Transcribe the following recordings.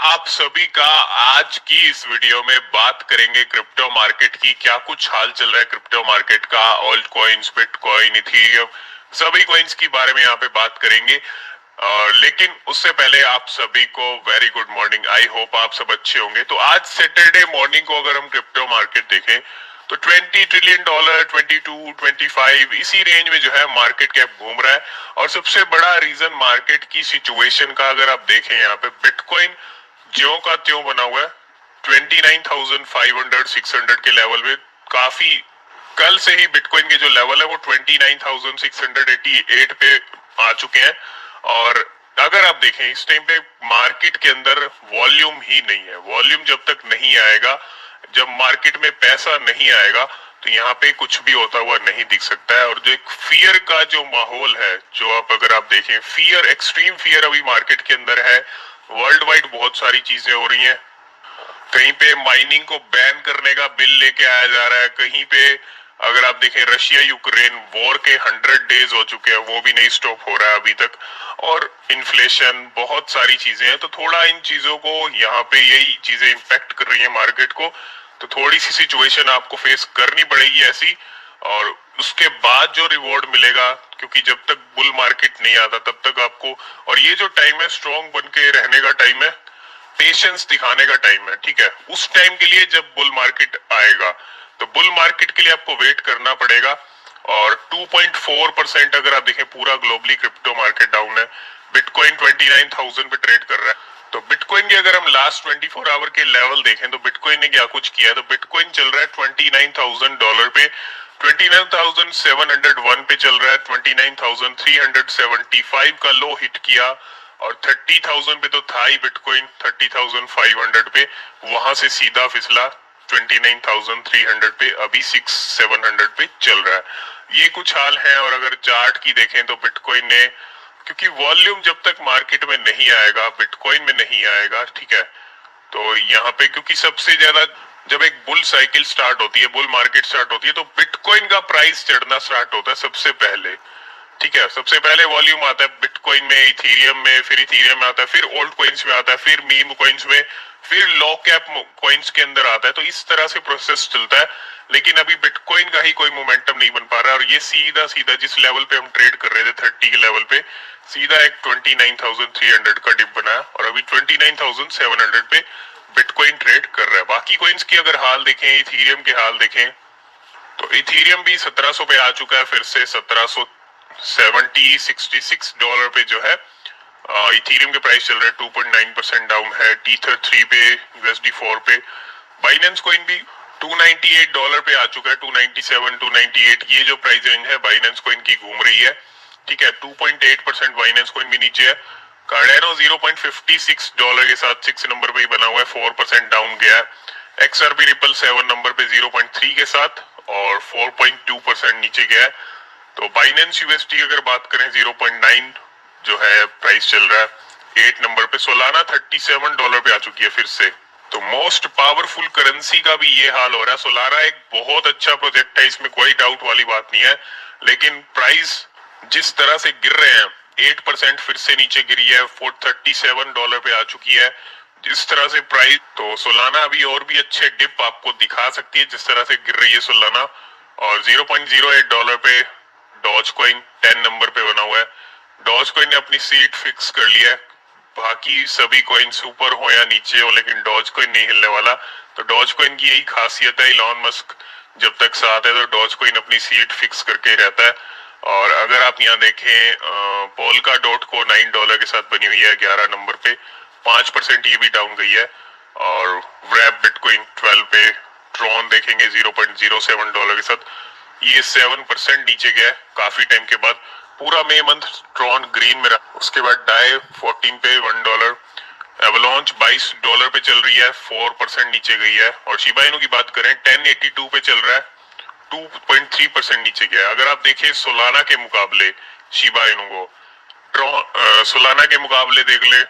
आप सभी का आज की इस वीडियो में बात करेंगे क्रिप्टो मार्केट की। क्या कुछ हाल चल रहा है क्रिप्टो मार्केट का, ऑल्ट कॉइन्स, बिटकॉइन, इथेरियम, सभी कॉइन्स की बारे में यहाँ पे बात करेंगे। लेकिन उससे पहले आप सभी को very good morning. I hope आप सब अच्छे होंगे। तो आज सैटरडे मॉर्निंग को अगर हम क्रिप्टो मार्केट देखें तो $20 ट्रिलियन, 22, 25 इसी रेंज में जो है मार्केट कैप घूम रहा है। और सबसे बड़ा रीजन मार्केट की सिचुएशन का अगर आप देखें, यहाँ पे बिटकॉइन ज्यों का त्यों बना हुआ है 29,500 600 के लेवल में। काफी कल से ही बिटकॉइन के जो लेवल है वो 29,688 पे आ चुके हैं। और अगर आप देखें इस टाइम पे मार्केट के अंदर वॉल्यूम ही नहीं है। वॉल्यूम जब तक नहीं आएगा, जब मार्केट में पैसा नहीं आएगा, तो यहाँ पे कुछ भी होता हुआ नहीं दिख सकता है। और जो एक फियर का जो माहौल है, जो आप अगर आप देखें, फियर, एक्सट्रीम फियर अभी मार्केट के अंदर है। वर्ल्ड वाइड बहुत सारी चीजें हो रही हैं। कहीं पे माइनिंग को बैन करने का बिल लेके आया जा रहा है, कहीं पे अगर आप देखें रशिया यूक्रेन वॉर के 100 डेज हो चुके हैं, वो भी नहीं स्टॉप हो रहा है अभी तक। और इन्फ्लेशन, बहुत सारी चीजें हैं। तो थोड़ा इन चीजों को, यहाँ पे यही चीजें इम्पैक्ट कर रही है मार्केट को। तो थोड़ी सी सिचुएशन आपको फेस करनी पड़ेगी ऐसी। और उसके बाद जो रिवॉर्ड मिलेगा, क्योंकि जब तक बुल मार्केट नहीं आता तब तक आपको, और ये जो टाइम है स्ट्रॉन्ग बन के रहने का टाइम है, पेशेंस दिखाने का टाइम है, ठीक है। उस टाइम के लिए जब बुल मार्केट आएगा, तो बुल मार्केट के लिए आपको वेट करना पड़ेगा। और 2.4% अगर आप देखें पूरा ग्लोबली क्रिप्टो मार्केट डाउन है। बिटकॉइन 29,000 पे ट्रेड कर रहा है। तो बिटकॉइन के अगर हम लास्ट 24 आवर के लेवल देखें तो बिटकॉइन ने क्या कुछ किया, तो बिटकॉइन चल रहा है $29,000 पे, 29,701 पे चल रहा है, 29,375 का लो हिट किया। और 30,000 पे तो था ही बिटकॉइन, 30,500 पे, वहां से सीधा फिसला 29,300 पे, अभी 6,700 पे चल रहा है। ये कुछ हाल है। और अगर चार्ट की देखें तो बिटकॉइन ने, क्योंकि वॉल्यूम जब तक मार्केट में नहीं आएगा, बिटकॉइन में नहीं आएगा, ठीक है, तो यहाँ पे क्योंकि सबसे ज्यादा जब एक बुल साइकिल स्टार्ट होती है, बुल मार्केट स्टार्ट होती है, तो बिटकॉइन का प्राइस चढ़ना स्टार्ट होता है सबसे पहले, ठीक है। सबसे पहले वॉल्यूम आता है बिटकॉइन में, इथेरियम में, फिर इथेरियम में आता है, फिर ओल्ड कॉइन्स में आता है, फिर मीम कॉइन्स में, फिर लो कैप कॉइन्स के अंदर आता है। तो इस तरह से प्रोसेस चलता है। लेकिन अभी बिटकॉइन का ही कोई मोमेंटम नहीं बन पा रहा है। और ये सीधा सीधा जिस लेवल पे हम ट्रेड कर रहे थे 30 के लेवल पे, सीधा एक 29,300 का डिप बना है। और अभी 29,700 पे बिटकॉइन ट्रेड कर रहा है। बाकी कॉइन्स की अगर हाल देखें, इथेरियम के हाल देखें, तो इथेरियम भी 1700 पे आ चुका है, फिर से 1766 पे जो है इथेरियम के प्राइस चल रहे हैं, 2.9% डाउन है। टीथर 3 पे, यूएसडी 4 पे। बाइनेंस कॉइन भी $298 पे आ चुका है, 297, 298, ये जो प्राइस रेंज है बाइनेंस कॉइन की घूम रही है, ठीक है। 2.8% बाइनेंस कॉइन भी नीचे है। कार्डेनो $0.56 के साथ 6 नंबर पे ही बना हुआ है, 4% डाउन गया है। XRP रिपल 7 नंबर पे 0.3 के साथ और 4.2% नीचे गया है। तो बाइनेंस यूएसडी अगर बात करें 0.9 जो है प्राइस चल रहा है, 8 नंबर पे। सोलाना $37 पे आ चुकी है फिर से। तो मोस्ट पावरफुल करेंसी का भी ये हाल हो रहा है। सोलाना एक बहुत अच्छा प्रोजेक्ट है, इसमें कोई डाउट वाली बात नहीं है। लेकिन प्राइस जिस तरह से गिर रहे हैं, 8% फिर से नीचे गिरी है, $37 पे आ चुकी है। जिस तरह से प्राइस, तो सोलाना अभी और भी अच्छे डिप आपको दिखा सकती है जिस तरह से गिर रही है सोलाना। और $0.08 पे डॉज कॉइन 10 नंबर पे बना हुआ है। डॉज कॉइन ने अपनी सीट फिक्स कर लिया है। बाकी सभी कॉइन्स ऊपर हो या नीचे हो, लेकिन डॉज कॉइन नहीं हिलने वाला। तो डॉज कॉइन की यही खासियत है, इलॉन मस्क जब तक साथ है तो डॉज कॉइन अपनी सीट फिक्स करके रहता है। और अगर आप यहाँ देखें पोल्का डॉट को $9 के साथ बनी हुई है 11 नंबर पे, 5% ये भी डाउन गई है। और व्रैप बिटकॉइन 12 पे। ट्रॉन देखेंगे $0.07 के साथ, ये 7% नीचे गया काफी टाइम के बाद। पूरा मई मंथ ट्रॉन ग्रीन में रहा। उसके बाद डाई 14 पे $1। एवलॉन्च $22 पे चल रही है, 4% नीचे गई है। और शिबा इनू की बात करें 1082 पे चल रहा है, 2.3% नीचे गया है। अगर आप देखें सोलाना के मुकाबले शिबा इनू को, सोलाना के मुकाबले देख ले,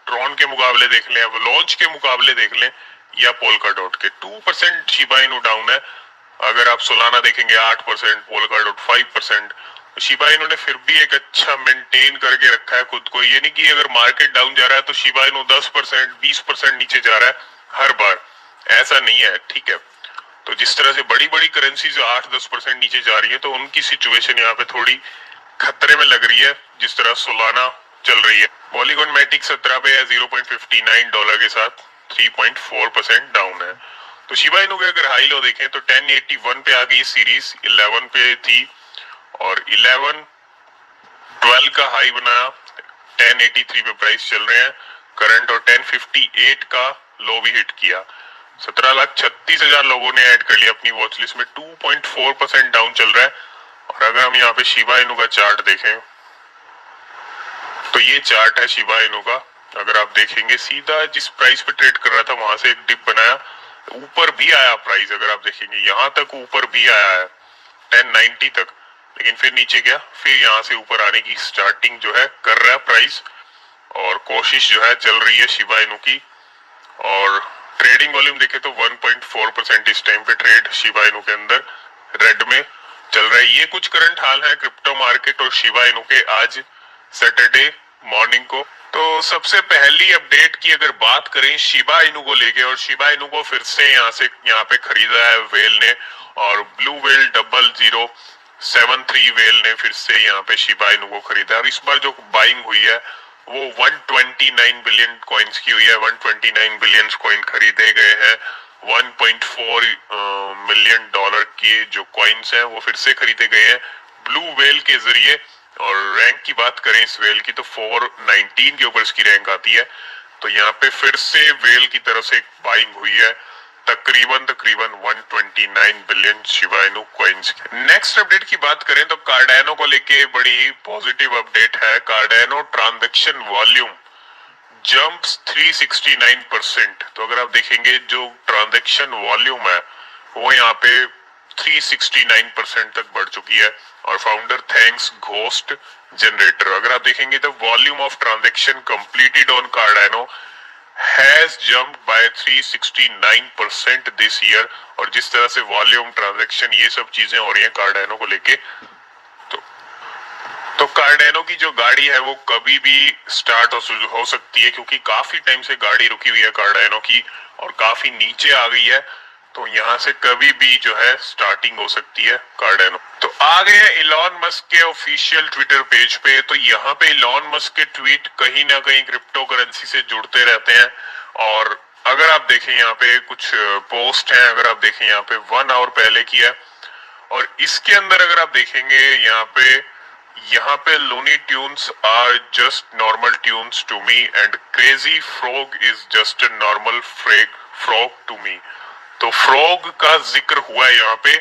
ट्रॉन के मुकाबले देख ले, एवलॉन्च के मुकाबले देख ले, या पोल्का डॉट के, 2% शिबा इनू डाउन है। अगर आप सोलाना देखेंगे 8%, पोल्का डॉट 5%। शिबा इनु ने फिर भी एक अच्छा मेंटेन करके रखा है खुद को। ये नहीं कि अगर मार्केट डाउन जा रहा है तो शिबा इनु 10% 20% नीचे जा रहा है हर बार, ऐसा नहीं है, ठीक है। तो जिस तरह से बड़ी बड़ी करेंसी जो 8-10% नीचे जा रही है तो उनकी सिचुएशन यहाँ पे थोड़ी खतरे में लग रही है, जिस तरह सोलाना चल रही है। पॉलीगॉन मैटिक 17 पे है $0.59 के साथ 3.4% डाउन है। तो शिबा इनु के अगर हाई लो देखें तो 1081 पे आ गई सीरीज, 11 पे थी और 11-12 का हाई बनाया, 1083 पे प्राइस चल रहे हैं करंट, और 1058 का लो भी हिट किया। 17,36,000 लोगों ने ऐड कर लिया अपनी वॉच लिस्ट में, 2.4% डाउन चल रहा है। और अगर हम यहाँ पे शिबा इनु का चार्ट देखें तो ये चार्ट है शिबा इनु का। अगर आप देखेंगे सीधा जिस प्राइस पे ट्रेड कर रहा था वहां से एक डिप बनाया, ऊपर भी आया प्राइस, अगर आप देखेंगे यहाँ तक ऊपर भी आया है 1090 तक, लेकिन फिर नीचे गया, फिर यहाँ से ऊपर आने की स्टार्टिंग जो है कर रहा है प्राइस, और कोशिश जो है चल रही है शिबा इनु की। और ट्रेडिंग वॉल्यूम देखे तो 1.4% इस टाइम पे ट्रेड शिबा इनु के अंदर रेड में चल रहा है। ये कुछ करंट हाल है क्रिप्टो मार्केट और शिबा इनु के आज सैटरडे मॉर्निंग को। तो सबसे पहली अपडेट की अगर बात करें शिबा इनु को लेके, और शिबा इनु को फिर से यहाँ पे खरीदा है वेल ने, और ब्लू वेल 0073 वेल ने फिर से यहाँ पे शिबा इनु को खरीदा है। और इस बार जो बाइंग हुई है वो 129 बिलियन कॉइन्स की हुई है। 129 बिलियन कॉइन खरीदे गए हैं। 1.4 मिलियन डॉलर के जो कॉइन्स हैं वो फिर से खरीदे गए हैं ब्लू वेल के जरिए। और रैंक की बात करें इस वेल की तो 419 के ऊपर इसकी रैंक आती है। तो यहाँ पे फिर से वेल की तरफ से बाइंग हुई है तकरीबन 129 बिलियन शिबा इनु कॉइन्स की। नेक्स्ट अपडेट की बात करें तो कार्डानो को लेके बड़ी पॉजिटिव अपडेट है। Cardano transaction volume jumps 369%। तो अगर आप देखेंगे जो ट्रांजैक्शन वॉल्यूम है वो यहाँ पे 369% तक बढ़ चुकी है। और फाउंडर थैंक्स घोस्ट जनरेटर, अगर आप देखेंगे तो volume of transaction completed on Cardano has jumped by 369% this year। और जिस तरह से वॉल्यूम ट्रांजैक्शन ये सब चीजें हो रही हैं कार्डानो को लेके, तो कार्डानो की जो गाड़ी है वो कभी भी स्टार्ट हो सकती है, क्योंकि काफी टाइम से गाड़ी रुकी हुई है कार्डानो की और काफी नीचे आ गई है। तो यहाँ से कभी भी जो है स्टार्टिंग हो सकती है कार्डानो। तो आ गए हैं इलॉन मस्क के ऑफिशियल ट्विटर पेज पे। तो यहाँ पे इलॉन मस्क के ट्वीट कहीं ना कहीं क्रिप्टो करेंसी से जुड़ते रहते हैं। और अगर आप देखें यहाँ पे कुछ पोस्ट हैं, अगर आप देखें यहाँ पे 1 आवर पहले किया, और इसके अंदर अगर आप देखेंगे यहाँ पे Looney Tunes are just normal tunes to me and Crazy Frog is just a normal frog to me. तो फ्रॉग का जिक्र हुआ है यहाँ पे।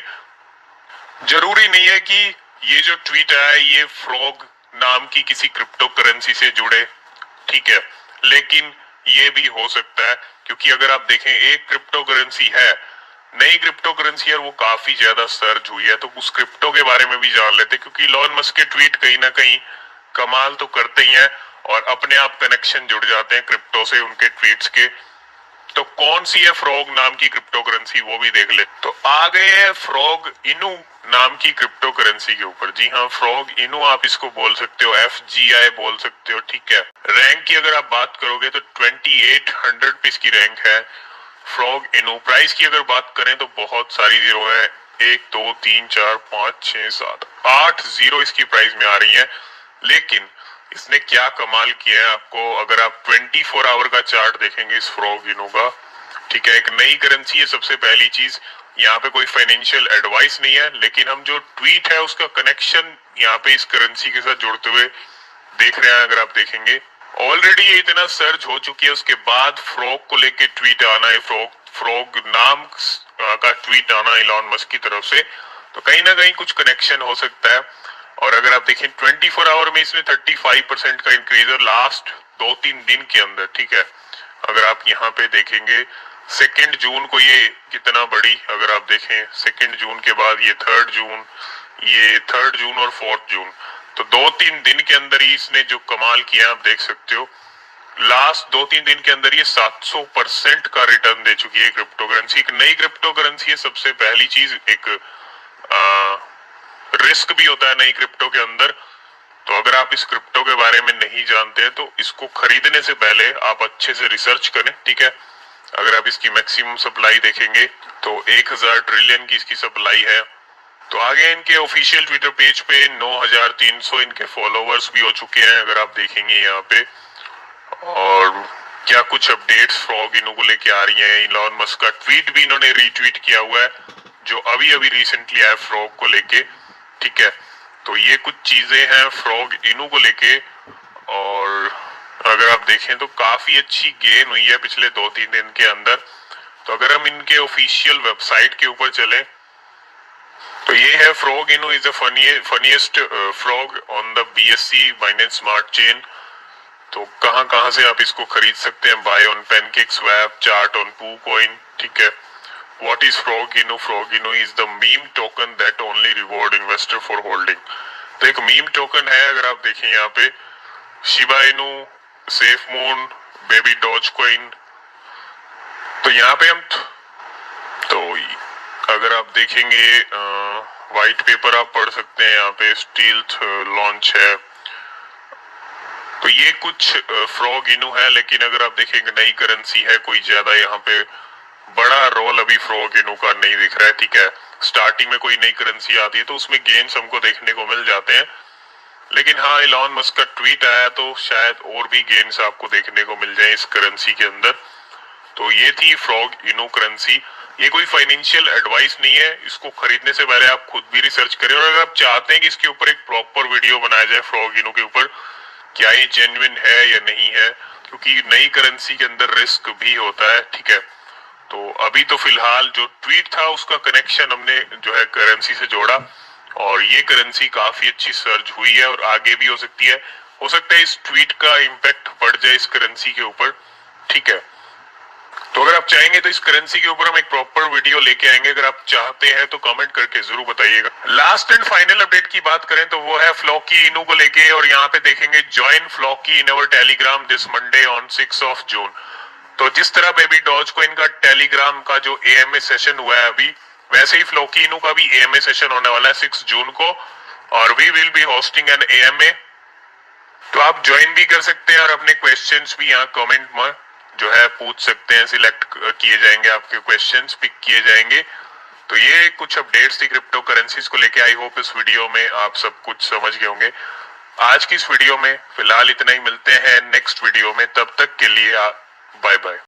जरूरी नहीं है कि ये जो ट्वीट आया ये फ्रॉग नाम की किसी क्रिप्टो करेंसी से जुड़े, ठीक है, लेकिन ये भी हो सकता है, क्योंकि अगर आप देखें एक क्रिप्टो करेंसी है, नई क्रिप्टो करेंसी है, वो काफी ज्यादा सर्ज हुई है। तो उस क्रिप्टो के बारे में भी जान लेते, क्योंकि इलॉन मस्क के ट्वीट कहीं ना कहीं कमाल तो करते ही हैं और अपने आप कनेक्शन जुड़ जाते हैं क्रिप्टो से उनके ट्वीट्स के। तो कौन सी है फ्रॉग नाम की क्रिप्टो करेंसी वो भी देख ले। तो आ गए हैं फ्रॉग इनु नाम की क्रिप्टो करेंसी के ऊपर। जी हाँ, फ्रॉग इनु आप इसको बोल सकते हो, FGI बोल सकते हो, ठीक है। रैंक की अगर आप बात करोगे तो 2800 पे इसकी रैंक है फ्रॉग इनु। प्राइस की अगर बात करें तो बहुत सारी जीरो है, 1 2 3 4 5 6 7 8 जीरो इसकी प्राइस में आ रही है। लेकिन इसने क्या कमाल किया है, आपको अगर आप 24 आवर का चार्ट देखेंगे इस फ्रॉग इनु का, ठीक है, एक नई करेंसी है। सबसे पहली चीज, यहाँ पे कोई फाइनेंशियल एडवाइस नहीं है, लेकिन हम जो ट्वीट है उसका कनेक्शन यहाँ पे इस करेंसी के साथ जुड़ते हुए देख रहे हैं। अगर आप देखेंगे ऑलरेडी ये इतना सर्च हो चुकी है, उसके बाद फ्रॉग को लेके ट्वीट आना है, फ्रॉग नाम का ट्वीट आना इलॉन मस्क की तरफ से, तो कहीं ना कहीं कुछ कनेक्शन हो सकता है। और अगर आप देखें 24 आवर में इसने 35% का इंक्रीज है लास्ट 2-3 दिन के अंदर, ठीक है। अगर आप यहाँ पे देखेंगे 2 जून को ये कितना बड़ी, अगर आप देखें 2 जून के बाद ये 3 जून, ये 3 जून और 4 जून, तो 2-3 दिन के अंदर ही इसने जो कमाल किया आप देख सकते हो। लास्ट 2-3 दिन के अंदर ये 700% का रिटर्न दे चुकी है क्रिप्टो करेंसी। एक नई क्रिप्टो करेंसी है। सबसे पहली चीज एक रिस्क भी होता है नई क्रिप्टो के अंदर। तो अगर आप इस क्रिप्टो के बारे में नहीं जानते हैं तो इसको खरीदने से पहले आप अच्छे से रिसर्च करें, ठीक है। अगर आप इसकी मैक्सिमम सप्लाई देखेंगे तो 1000 ट्रिलियन की इसकी सप्लाई है। तो आगे इनके ऑफिशियल ट्विटर पेज पे 9300 इनके फॉलोवर्स भी हो चुके हैं, अगर आप देखेंगे यहाँ पे। और क्या कुछ अपडेट्स फ्रॉग इनो को लेके आ रही हैं। इलॉन मस्क का ट्वीट भी इन्होंने रीट्वीट किया हुआ है जो अभी अभी रिसेंटली आया फ्रॉग को लेके, ठीक है। तो ये कुछ चीजें हैं फ्रॉग इनो को लेके। और अगर आप देखें तो काफी अच्छी गेन हुई है पिछले 2-3 दिन के अंदर। तो अगर हम इनके ऑफिशियल वेबसाइट के ऊपर चले तो ये है Frog Inu is the funniest frog on the BSC Binance Smart Chain. तो कहां से आप इसको खरीद सकते हैं। Buy on PancakeSwap, chart on PooCoin, ठीक है। What is Frog Inu? Frog Inu is the meme token that only reward investor for holding. तो एक मीम टोकन है, अगर आप देखें यहाँ पे Shiba Inu, SafeMoon, Baby Doge Coin. तो यहाँ पे हम तो अगर आप देखेंगे व्हाइट पेपर आप पढ़ सकते हैं, यहाँ पे स्टील्थ लॉन्च है। तो ये कुछ फ्रॉग इनु है, लेकिन अगर आप देखेंगे नई करेंसी है, कोई ज्यादा यहाँ पे बड़ा रोल अभी फ्रॉग इनु का नहीं दिख रहा है, ठीक है। स्टार्टिंग में कोई नई करेंसी आती है तो उसमें गेन्स हमको देखने को मिल जाते हैं, लेकिन हाँ इलॉन मस्क का ट्वीट आया तो शायद और भी गेन्स आपको देखने को मिल जाए इस करेंसी के अंदर। तो ये थी फ्रॉग इनो करेंसी। ये कोई फाइनेंशियल एडवाइस नहीं है, इसको खरीदने से पहले आप खुद भी रिसर्च करें। और अगर आप चाहते हैं कि इसके ऊपर एक प्रॉपर वीडियो बनाया जाए फ्रॉग इनो के ऊपर, क्या ये जेन्युइन है या नहीं है, क्योंकि नई करेंसी के अंदर रिस्क भी होता है, ठीक है। तो अभी तो फिलहाल जो ट्वीट था उसका कनेक्शन हमने जो है करेंसी से जोड़ा, और ये करेंसी काफी अच्छी सर्ज हुई है और आगे भी हो सकती है। हो सकता है इस ट्वीट का इम्पैक्ट पड़ जाए इस करेंसी के ऊपर, ठीक है। तो अगर आप चाहेंगे तो इस करेंसी के ऊपर हम एक प्रॉपर वीडियो लेके आएंगे, अगर आप चाहते हैं तो कमेंट करके जरूर बताइएगा। लास्ट एंड फाइनल अपडेट की बात करें तो वो है फ्लॉकी इनू को लेके, और यहाँ पे देखेंगे join Floki in our Telegram this Monday on 6 जून। तो जिस तरह बेबी डॉज कॉइन का टेलीग्राम का जो AMA सेशन हुआ है अभी, वैसे ही फ्लॉकी इनू का भी AMA सेशन होने वाला है 6 जून को, और we will be hosting an AMA। तो आप ज्वाइन भी कर सकते हैं और अपने क्वेश्चंस भी यहाँ कमेंट में जो है पूछ सकते हैं, सिलेक्ट किए जाएंगे, आपके क्वेश्चंस पिक किए जाएंगे। तो ये कुछ अपडेट्स थी क्रिप्टो करेंसीज को लेके। आई होप इस वीडियो में आप सब कुछ समझ गए होंगे। आज की इस वीडियो में फिलहाल इतना ही, मिलते हैं नेक्स्ट वीडियो में, तब तक के लिए बाय बाय।